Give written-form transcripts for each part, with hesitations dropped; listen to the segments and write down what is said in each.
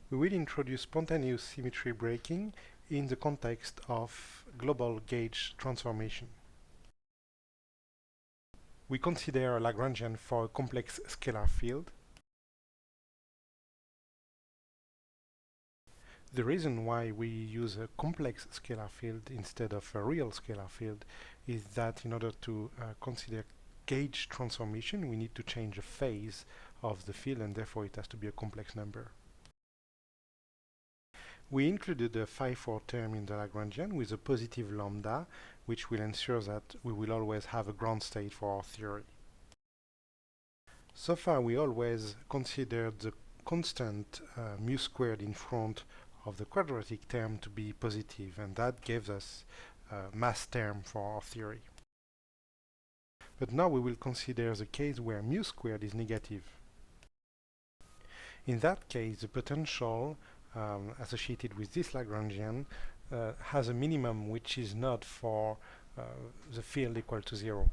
we will introduce spontaneous symmetry breaking in the context of global gauge transformation. We consider a Lagrangian for a complex scalar field. The reason why we use a complex scalar field instead of a real scalar field is that in order to consider gauge transformation, we need to change the phase of the field, and therefore it has to be a complex number. We included a phi-4 term in the Lagrangian with a positive lambda, which will ensure that we will always have a ground state for our theory. So far, we always considered the constant mu squared in front of the quadratic term to be positive, and that gives us a mass term for our theory. But now we will consider the case where mu squared is negative. In that case, the potential associated with this Lagrangian has a minimum which is not for the field equal to 0.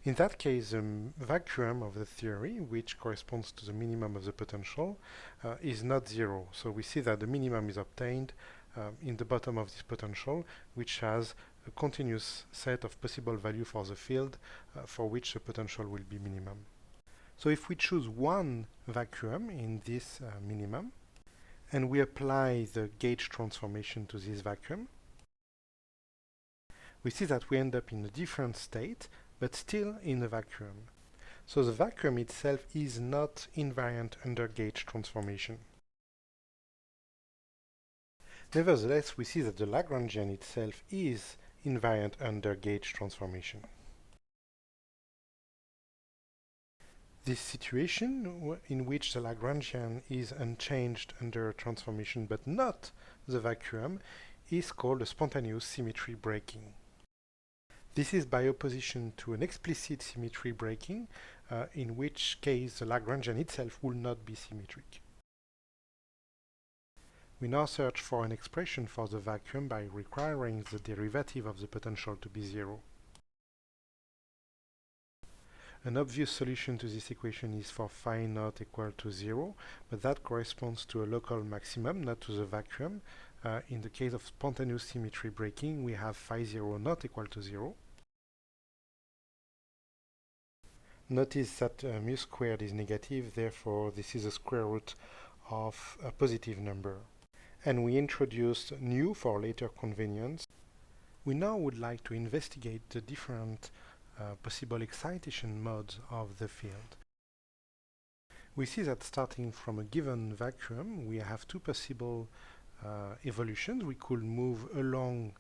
In that case, the vacuum of the theory, which corresponds to the minimum of the potential, is not 0. So we see that the minimum is obtained in the bottom of this potential, which has a continuous set of possible values for the field for which the potential will be minimum. So if we choose one vacuum in this minimum, and we apply the gauge transformation to this vacuum, we see that we end up in a different state, but still in a vacuum. So the vacuum itself is not invariant under gauge transformation. Nevertheless, we see that the Lagrangian itself is invariant under gauge transformation. This situation in which the Lagrangian is unchanged under transformation but not the vacuum is called a spontaneous symmetry breaking. This is by opposition to an explicit symmetry breaking, in which case the Lagrangian itself will not be symmetric. We now search for an expression for the vacuum by requiring the derivative of the potential to be 0. An obvious solution to this equation is for phi naught equal to 0, but that corresponds to a local maximum, not to the vacuum. In the case of spontaneous symmetry breaking, we have phi 0 not equal to 0. Notice that mu squared is negative, therefore this is a square root of a positive number. And we introduced nu for later convenience. We now would like to investigate the different possible excitation modes of the field. We see that starting from a given vacuum, we have two possible evolutions. We could move along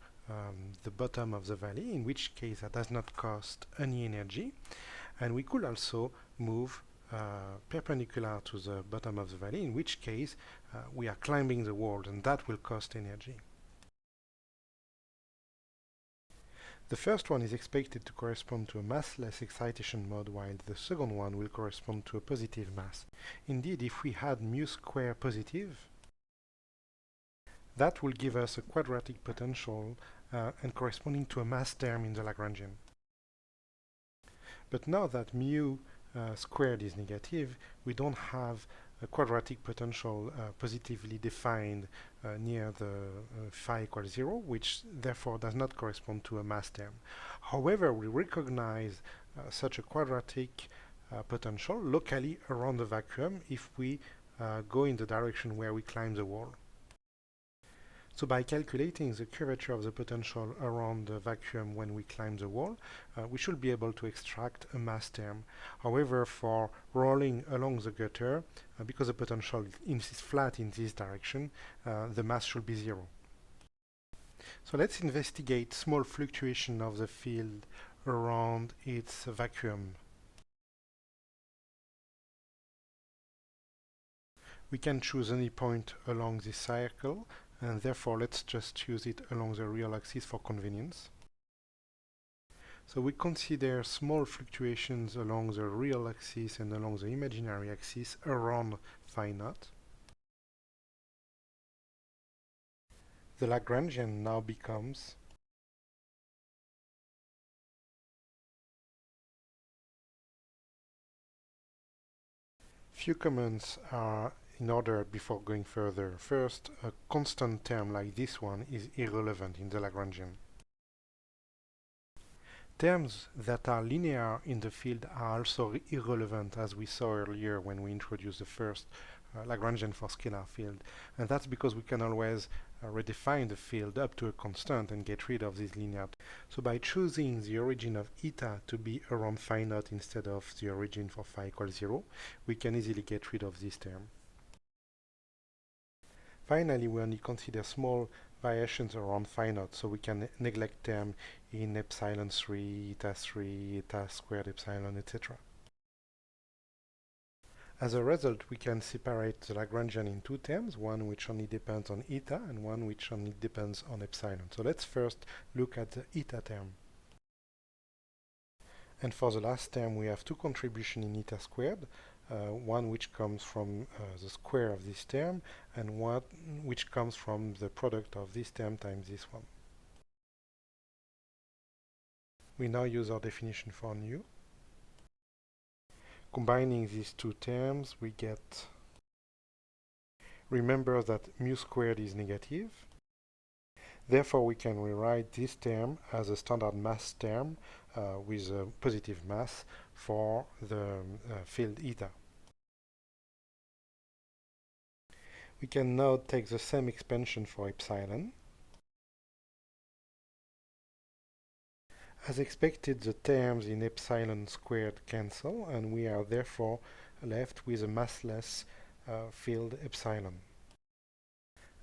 the bottom of the valley, in which case that does not cost any energy. And we could also move perpendicular to the bottom of the valley, in which case we are climbing the wall, and that will cost energy. The first one is expected to correspond to a massless excitation mode, while the second one will correspond to a positive mass. Indeed, if we had mu square positive, that will give us a quadratic potential and corresponding to a mass term in the Lagrangian. But now that mu squared is negative, we don't have a quadratic potential positively defined near the phi equals 0, which therefore does not correspond to a mass term. However, we recognize such a quadratic potential locally around the vacuum if we go in the direction where we climb the wall. So by calculating the curvature of the potential around the vacuum when we climb the wall, we should be able to extract a mass term. However, for rolling along the gutter, because the potential is flat in this direction, the mass should be 0. So let's investigate small fluctuation of the field around its vacuum. We can choose any point along this circle, and therefore let's just choose it along the real axis for convenience. So we consider small fluctuations along the real axis and along the imaginary axis around phi naught. The Lagrangian now becomes Few comments are in order before going further. First, a constant term like this one is irrelevant in the Lagrangian. Terms that are linear in the field are also irrelevant, as we saw earlier when we introduced the first Lagrangian for scalar field. And that's because we can always redefine the field up to a constant and get rid of this linear. So by choosing the origin of eta to be around phi naught instead of the origin for phi equals 0, we can easily get rid of this term. Finally, we only consider small variations around phi naught, so we can neglect term in epsilon 3, eta 3, eta squared epsilon, etc. As a result, we can separate the Lagrangian in two terms, one which only depends on eta and one which only depends on epsilon. So let's first look at the eta term. And for the last term, we have two contributions in eta squared, one which comes from the square of this term and one which comes from the product of this term times this one. We now use our definition for nu. Combining these two terms, we get, remember that mu squared is negative. Therefore, we can rewrite this term as a standard mass term with a positive mass for the field eta. We can now take the same expansion for epsilon. As expected, the terms in epsilon squared cancel, and we are therefore left with a massless field epsilon.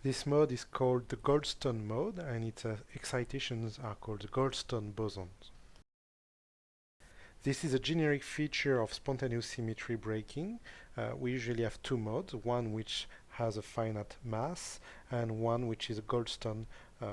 This mode is called the Goldstone mode, and its excitations are called the Goldstone bosons. This is a generic feature of spontaneous symmetry breaking. We usually have two modes, one which has a finite mass and one which is a Goldstone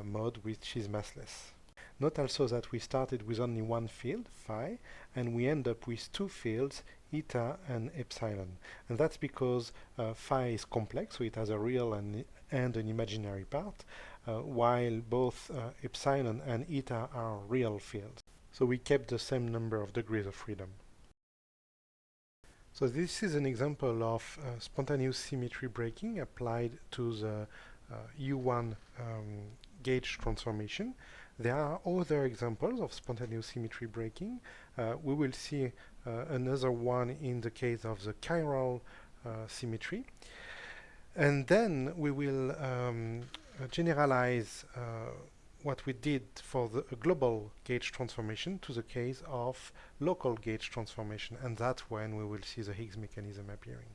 mode which is massless. Note also that we started with only one field, phi, and we end up with two fields, eta and epsilon. And that's because phi is complex, so it has a real and an imaginary part, while both epsilon and eta are real fields. So we kept the same number of degrees of freedom. So this is an example of spontaneous symmetry breaking applied to the U1 gauge transformation. There are other examples of spontaneous symmetry breaking. We will see another one in the case of the chiral symmetry. And then we will generalize what we did for the global gauge transformation to the case of local gauge transformation, and that's when we will see the Higgs mechanism appearing.